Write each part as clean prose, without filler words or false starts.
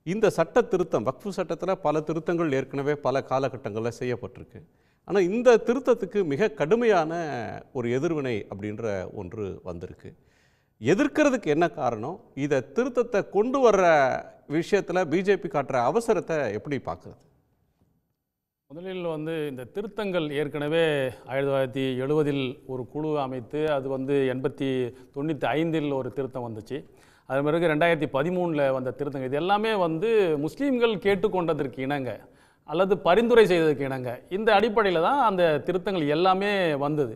இந்த சட்ட திருத்தம் வக்ஃபு சட்டத்தில் பல திருத்தங்கள் ஏற்கனவே பல காலகட்டங்களில் செய்யப்பட்டிருக்கு. ஆனால் இந்த திருத்தத்துக்கு மிக கடுமையான ஒரு எதிர்வினை அப்படின்ற ஒன்று வந்திருக்கு. எதிர்க்கிறதுக்கு என்ன காரணம்? இதை திருத்தத்தை கொண்டு வர்ற விஷயத்தில் பிஜேபி காட்டுற அவசரத்தை எப்படி பார்க்குறது? முதலில் இந்த திருத்தங்கள் ஏற்கனவே 1970 ஒரு குழு அமைத்து அது 95 ஒரு திருத்தம் வந்துச்சு. அது பிறகு 2013 வந்த திருத்தங்கள் இது எல்லாமே முஸ்லீம்கள் கேட்டுக்கொண்டதற்கு இணங்க அல்லது பரிந்துரை செய்ததற்கு இணங்க இந்த அடிப்படையில் தான் அந்த திருத்தங்கள் எல்லாமே வந்தது.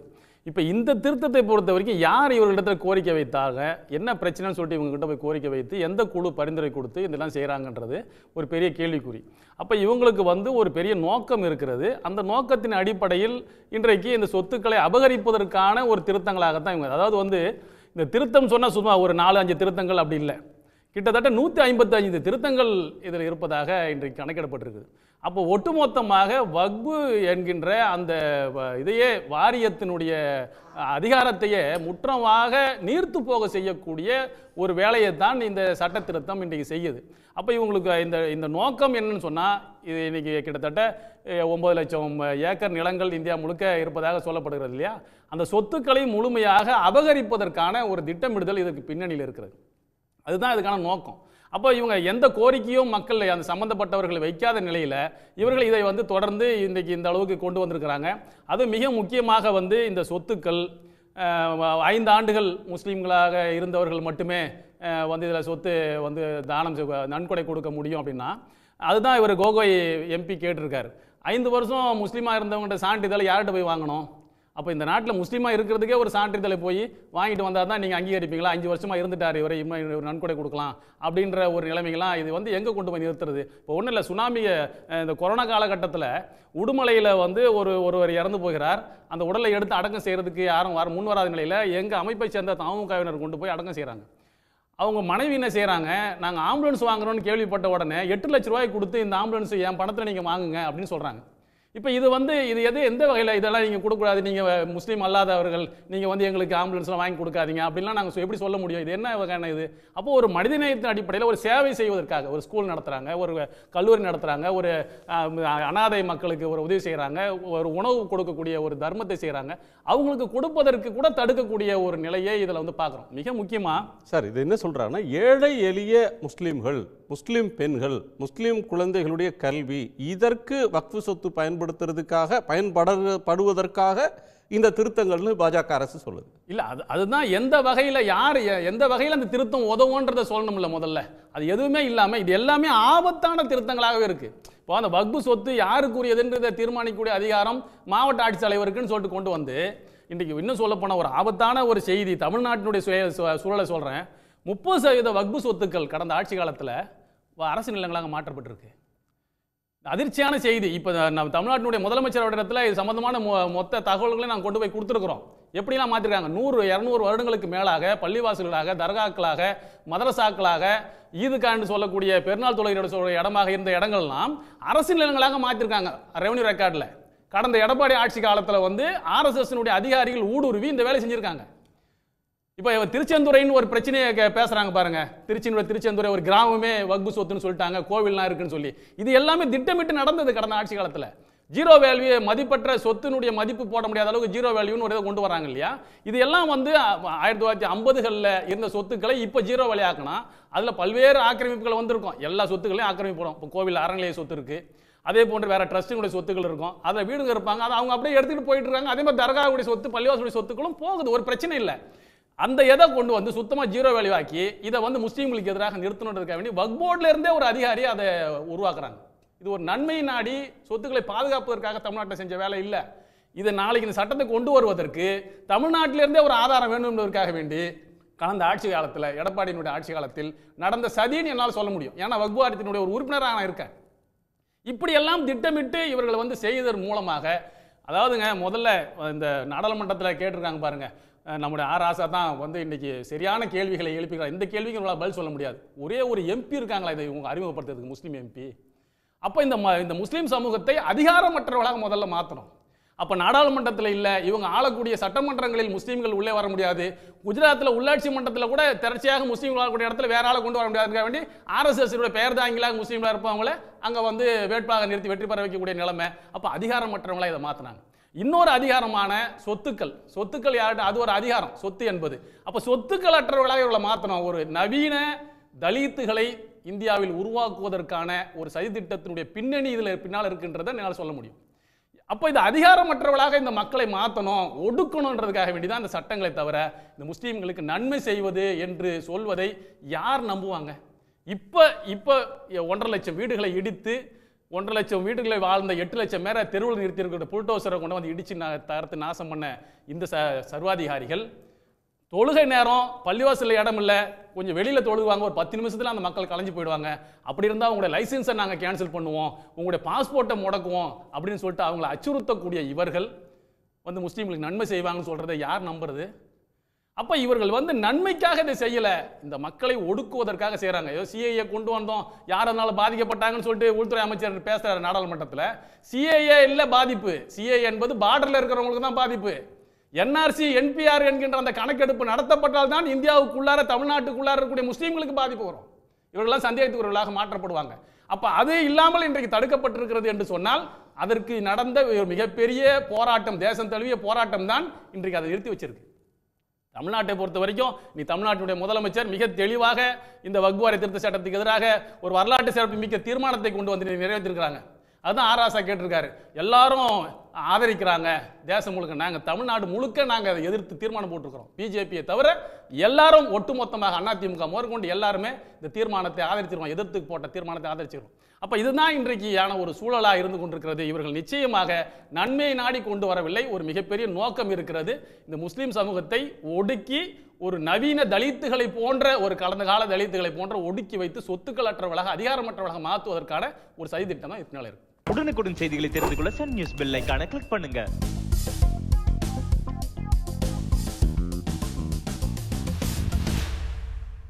இப்போ இந்த திருத்தத்தை பொறுத்த வரைக்கும் யார் இவர்களிடத்தில் கோரிக்கை வைத்தாங்க, என்ன பிரச்சனைன்னு சொல்லிட்டு இவங்ககிட்ட போய் கோரிக்கை வைத்து எந்த குழு பரிந்துரை கொடுத்து இதெல்லாம் செய்கிறாங்கன்றது ஒரு பெரிய கேள்விக்குறி. அப்போ இவங்களுக்கு ஒரு பெரிய நோக்கம் இருக்கிறது. அந்த நோக்கத்தின் அடிப்படையில் இன்றைக்கு இந்த சொத்துக்களை அபகரிப்பதற்கான ஒரு திருத்தங்களாகத்தான் இவங்க, அதாவது இந்த திருத்தம் சொன்னால் சும்மா ஒரு 4-5 திருத்தங்கள் அப்படி இல்லை, கிட்டத்தட்ட 155 திருத்தங்கள் இதில் இருப்பதாக இன்றைக்கு கணக்கிடப்பட்டிருக்குது. அப்போ ஒட்டுமொத்தமாக வக்ஃபு என்கின்ற அந்த இதையே வாரியத்தினுடைய அதிகாரத்தையே முற்றமாக நீர்த்து போக செய்யக்கூடிய ஒரு வேலையை தான் இந்த சட்ட திருத்தம் இன்றைக்கு செய்யுது. அப்போ இவங்களுக்கு இந்த நோக்கம் என்னன்னு சொன்னால், இது இன்றைக்கி கிட்டத்தட்ட 9 லட்சம் ஏக்கர் நிலங்கள் இந்தியா முழுக்க இருப்பதாக சொல்லப்படுகிறது இல்லையா? அந்த சொத்துக்களை முழுமையாக அபகரிப்பதற்கான ஒரு திட்டமிடுதல் இதற்கு பின்னணியில் இருக்கிறது. அதுதான் இதுக்கான நோக்கம். அப்போ இவங்க எந்த கோரிக்கையும் மக்கள் அந்த சம்பந்தப்பட்டவர்கள் வைக்காத நிலையில் இவர்கள் இதை தொடர்ந்து இன்றைக்கு இந்த அளவுக்கு கொண்டு வந்திருக்கிறாங்க. அது மிக முக்கியமாக இந்த சொத்துக்கள் 5 ஆண்டுகள் முஸ்லீம்களாக இருந்தவர்கள் மட்டுமே இதில் சொத்து தானம் நன்கொடை கொடுக்க முடியும் அப்படின்னா, அதுதான் இவர் கோகோய் எம்பி கேட்டிருக்காரு. 5 வருஷம் முஸ்லீமாக இருந்தவங்கள்ட்ட சான்றிதழை யார்கிட்ட போய் வாங்கணும்? அப்போ இந்த நாட்டில் முஸ்லீமாக இருக்கிறதுக்கே ஒரு சான்றிதழை போய் வாங்கிட்டு வந்தால் தான் நீங்கள் அங்கீகரிப்பீங்களா? 5 வருஷமாக இருந்துட்டார் இவரை இவர் நன்கொடை கொடுக்கலாம் அப்படின்ற ஒரு நிலைமைகளாம் இது எங்கே கொண்டு போய் நிறுத்துறது? இப்போ ஒன்றும் இல்லை, சுனாமியை இந்த கொரோனா காலகட்டத்தில் உடுமலையில் ஒருவர் இறந்து போகிறார். அந்த உடலை எடுத்து அடக்கம் செய்கிறதுக்கு யாரும் முன் வராத நிலையில் எங்கள் அமைப்பை சேர்ந்த தமுகவினர் கொண்டு போய் அடக்கம் செய்கிறாங்க. அவங்க மனைவி என்ன செய்கிறாங்க, நாங்கள் ஆம்புலன்ஸ் வாங்குறோன்னு கேள்விப்பட்ட உடனே 8 லட்ச ரூபாய் கொடுத்து இந்த ஆம்புலன்ஸ் என் பணத்தில் நீங்கள் வாங்குங்க அப்படின்னு சொல்கிறாங்க. இப்போ இது எந்த வகையில் இதெல்லாம் நீங்கள் கொடுக்கூடாது, நீங்கள் முஸ்லீம் அல்லாதவர்கள் நீங்கள் எங்களுக்கு ஆம்புலன்ஸ்லாம் வாங்கி கொடுக்காதீங்க அப்படின்லாம் நாங்கள் எப்படி சொல்ல முடியும்? இது என்ன வகையான இது? அப்போது ஒரு மனிதநேயத்தின் அடிப்படையில் ஒரு சேவை செய்வதற்காக ஒரு ஸ்கூல் நடத்துகிறாங்க, ஒரு கல்லூரி நடத்துகிறாங்க, ஒரு அனாதை மக்களுக்கு ஒரு உதவி செய்கிறாங்க, ஒரு உணவு கொடுக்கக்கூடிய ஒரு தர்மத்தை செய்கிறாங்க, அவங்களுக்கு கொடுப்பதற்கு கூட தடுக்கக்கூடிய ஒரு நிலையை இதில் பார்க்குறோம். மிக முக்கியமாக சார் இது என்ன சொல்கிறாங்கன்னா, ஏழை எளிய முஸ்லீம்கள், முஸ்லீம் பெண்கள், முஸ்லீம் குழந்தைகளுடைய கல்வி, இதற்கு வக்ஃபு சொத்து பயன்படுவதற்காக இந்த திருத்தங்கள்னு பாஜக அரசு சொல்லுது. இல்லை, அதுதான் எந்த வகையில் எந்த வகையில் அந்த திருத்தம் உதவுன்றதை சொல்லணும்ல. முதல்ல அது எதுவுமே இல்லாமல் இது எல்லாமே ஆபத்தான திருத்தங்களாகவே இருக்குது. இப்போ அந்த வக்ஃபு சொத்து யாருக்குரியதுன்றதை தீர்மானிக்கக்கூடிய அதிகாரம் மாவட்ட ஆட்சித்தலைவருக்குன்னு சொல்லிட்டு கொண்டு இன்றைக்கு இன்னும் சொல்லப்போனால் ஒரு ஆபத்தான ஒரு செய்தி தமிழ்நாட்டினுடைய சூழலை சொல்கிறேன். 30% வக்ஃபு சொத்துக்கள் கடந்த ஆட்சி காலத்தில் அரசு நிலங்களாக மாற்றப்பட்டிருக்கு. அதிர்ச்சியான செய்தி. இப்போ நம்ம தமிழ்நாட்டினுடைய முதலமைச்சர் இடத்துல இது சம்பந்தமான மொத்த தகவல்களை நாங்கள் கொண்டு போய் கொடுத்துருக்குறோம். எப்படிலாம் மாற்றிருக்காங்க? 100-200 வருடங்களுக்கு மேலாக பள்ளிவாசல்களாக, தர்காக்களாக, மதரசாக்களாக, ஈதுக்கான்னு சொல்லக்கூடிய பெருநாள் தொழுகையோட சொல்கிற இடமாக இருந்த இடங்கள்லாம் அரசு நிலங்களாக மாற்றிருக்காங்க ரெவன்யூ ரெக்கார்டில். கடந்த எடப்பாடி ஆட்சி காலத்தில் ஆர்எஸ்எஸ்னுடைய அதிகாரிகள் ஊடுருவி இந்த வேலை செஞ்சுருக்காங்க. இப்போ திருச்செந்துறைன்னு ஒரு பிரச்சனையை பேசுகிறாங்க பாருங்க. திருச்செந்துறை ஒரு கிராமமே வக்ஃபு சொத்துன்னு சொல்லிட்டாங்க, கோவில்லாம் இருக்குன்னு சொல்லி. இது எல்லாமே திட்டமிட்டு நடந்தது கடந்த ஆட்சி காலத்தில். ஜீரோ வேல்யூ, மதிப்பற்ற சொத்தினுடைய மதிப்பு போட முடியாத அளவுக்கு ஜீரோ வேல்யூன்னு ஒரு இதை கொண்டு வராங்க இல்லையா? இது எல்லாம் 1950களில் இருந்த சொத்துக்களை இப்போ ஜீரோ வேலையாக்கணும். அதில் பல்வேறு ஆக்கிரமிப்புகள் வந்திருக்கும். எல்லா சொத்துக்களையும் ஆக்கிரமிப்படும். இப்போ கோவில் அறநிலைய சொத்து இருக்குது, அதே போன்று வேற ட்ரஸ்ட்டுடைய சொத்துக்கள் இருக்கும், அதில் வீடுங்க இருப்பாங்க, அதை அவங்க அப்படியே எடுத்துகிட்டு போயிட்டு இருக்காங்க. அதே மாதிரி தர்காவுடைய சொத்து, பள்ளிவாசலுடைய சொத்துக்களும் போகுது, ஒரு பிரச்சனை இல்லை. அந்த எதை கொண்டு சுத்தமாக ஜீரோ வேல்யூ ஆக்கி இதை முஸ்லீம்களுக்கு எதிராக நிறுத்தணுன்றதுக்காக வேண்டி வக்ஃப் போர்டில் இருந்தே ஒரு அதிகாரி அதை உருவாக்குறாங்க. இது ஒரு நன்மை நாடி சொத்துக்களை பாதுகாப்பதற்காக தமிழ்நாட்டில் செஞ்ச வேலை இல்லை. இதை நாளைக்கு இந்த சட்டத்தை கொண்டு வருவதற்கு தமிழ்நாட்டிலிருந்தே ஒரு ஆதாரம் வேண்டும் என்பதற்காக வேண்டி கடந்த ஆட்சி காலத்தில், எடப்பாடியினுடைய ஆட்சி காலத்தில் நடந்த சதின்னு என்னால் சொல்ல முடியும். ஏன்னா வக்ஃப் வாரியத்தினுடைய ஒரு உறுப்பினராக நான் இருக்கேன். இப்படியெல்லாம் திட்டமிட்டு இவர்கள் செய்ததன் மூலமாக, அதாவதுங்க முதல்ல இந்த நாடாளுமன்றத்தில் கேட்டிருக்காங்க பாருங்க, நம்முடைய ராசா தான் இன்னைக்கு சரியான கேள்விகளை எழுப்பிக்கிறார். இந்த கேள்விக்கு உங்களால் பதில் சொல்ல முடியாது. ஒரே ஒரு எம்பி இருக்காங்களா இதை இவங்க அறிமுகப்படுத்துறதுக்கு, முஸ்லீம் எம்பி. அப்போ இந்த முஸ்லீம் சமூகத்தை அதிகாரமற்றவர்களாக முதல்ல மாற்றணும். அப்போ நாடாளுமன்றத்தில் இல்லை, இவங்க ஆளக்கூடிய சட்டமன்றங்களில் முஸ்லீம்கள் உள்ளே வர முடியாது. குஜராத்தில் உள்ளாட்சி மன்றத்தில் கூட தொடர்ச்சியாக முஸ்லீம்கள் வாழக்கூடிய இடத்துல வேற ஆளை கொண்டு வர முடியாதுங்க வேண்டி RSS பெயர் தாங்கிலாக முஸ்லீம்களாக இருப்பவங்கள அங்கே வந்து வேட்பாளர் நிறுத்தி வெற்றி பெற வைக்கக்கூடிய நிலைமை. அப்போ அதிகாரமற்றவங்களா இதை மாற்றினாங்க. இன்னொரு அதிகாரமான சொத்துக்கள் யார்கிட்ட, அது ஒரு அதிகாரம், சொத்து என்பது. அப்போ சொத்துக்கள் அற்றவர்களாக இவங்களை மாற்றணும். ஒரு நவீன தலித்துகளை இந்தியாவில் உருவாக்குவதற்கான ஒரு சதித்திட்டத்தினுடைய பின்னணி இதில் பின்னால் இருக்கின்றதை என்னால் சொல்ல முடியும். அப்போ இது அதிகாரமற்றவர்களாக இந்த மக்களை மாற்றணும், ஒடுக்கணுன்றதுக்காக வேண்டிதான் இந்த சட்டங்களை தவிர இந்த முஸ்லீம்களுக்கு நன்மை செய்வது என்று சொல்வதை யார் நம்புவாங்க? இப்போ 1.5 லட்சம் வீடுகளை இடித்து 1.5 லட்சம் வீடுகளை வாழ்ந்த 8 லட்சம் பேரை தெருவில் நிறுத்தியிருக்கிற புல்டோசரை கொண்டு வந்து இடிச்சு தரத்து நாசம் பண்ண இந்த சர்வாதிகாரிகள் தொழுகை நேரம் பள்ளிவாசலில் இடம் இல்லை, கொஞ்சம் வெளியில் தொழுவாங்க, ஒரு 10 நிமிஷத்தில் அந்த மக்கள் கலைஞ்சு போயிடுவாங்க. அப்படி இருந்தால் உங்களுடைய லைசன்ஸை நாங்கள் கேன்சல் பண்ணுவோம், உங்களுடைய பாஸ்போர்ட்டை முடக்குவோம் அப்படின்னு சொல்லிட்டு அவங்களை அச்சுறுத்தக்கூடிய இவர்கள் வந்து முஸ்லீம்களுக்கு நன்மை செய்வாங்கன்னு சொல்கிறத யார் நம்புறது? அப்போ இவர்கள் வந்து நன்மைக்காக இதை செய்யலை, இந்த மக்களை ஒடுக்குவதற்காக செய்கிறாங்க. ஏதோ சிஏஏ கொண்டு வந்தோம், யார் அதனால பாதிக்கப்பட்டாங்கன்னு சொல்லிட்டு உள்துறை அமைச்சர் பேசுகிறார் நாடாளுமன்றத்தில். சிஏஏ இல்லை பாதிப்பு, சிஏஏ என்பது பார்டரில் இருக்கிறவங்களுக்கு தான் பாதிப்பு. NRC NPR என்கின்ற அந்த கணக்கெடுப்பு நடத்தப்பட்டால் தான் இந்தியாவுக்குள்ளார தமிழ்நாட்டுக்குள்ளார இருக்கக்கூடிய முஸ்லீம்களுக்கு பாதிப்பு வரும். இவர்களெல்லாம் சந்தேகத்துக்குரியவர்களாக மாற்றப்படுவாங்க. அப்போ அது இல்லாமல் இன்றைக்கு தடுக்கப்பட்டிருக்கிறது என்று சொன்னால் அதற்கு நடந்த ஒரு மிகப்பெரிய போராட்டம், தேசம் தழுவிய போராட்டம் தான் இன்றைக்கு அதை நிறுத்தி வச்சிருக்கு. தமிழ்நாட்டை பொறுத்த வரைக்கும் நீ தமிழ்நாட்டுடைய முதலமைச்சர் மிக தெளிவாக இந்த வக்ஃப் வாரிய திருத்த சட்டத்துக்கு எதிராக ஒரு வரலாற்று சிறப்பு மிக்க தீர்மானத்தை கொண்டு வந்து நிறைவேற்றிருக்கிறாங்க. அதுதான் ஆராசா கேட்டிருக்காரு. எல்லாரும் ஆதரிக்கிறாங்க தேசம் முழுக்க, நாங்கள் தமிழ்நாடு முழுக்க நாங்கள் அதை எதிர்த்து தீர்மானம் போட்டிருக்கிறோம். பிஜேபியை தவிர எல்லாரும் ஒட்டுமொத்தமாக அதிமுக முதற்கொண்டு எல்லாருமே இந்த தீர்மானத்தை ஆதரிச்சிருவோம், எதிர்த்து போட்ட தீர்மானத்தை ஆதரிச்சிருவோம். அப்போ இதுதான் இன்றைக்கான ஒரு சூழலாக இருந்து கொண்டிருக்கிறது. இவர்கள் நிச்சயமாக நன்மையை நாடி கொண்டு வரவில்லை, ஒரு மிகப்பெரிய நோக்கம் இருக்கிறது. இந்த முஸ்லீம் சமூகத்தை ஒடுக்கி ஒரு நவீன தலித்துகளை போன்ற, ஒரு கடந்த கால தலித்துகளை போன்ற ஒடுக்கி வைத்து சொத்துக்கள் அற்றவர்களாக அதிகாரமற்றவர்களாக மாற்றுவதற்கான ஒரு சதித்திட்டம் தான் இதனால இருக்கு. உடனுக்குடன் செய்திகளை தெரிந்து கொள்ள சன் நியூஸ் பெல் ஐகானை கிளிக் பண்ணுங்க.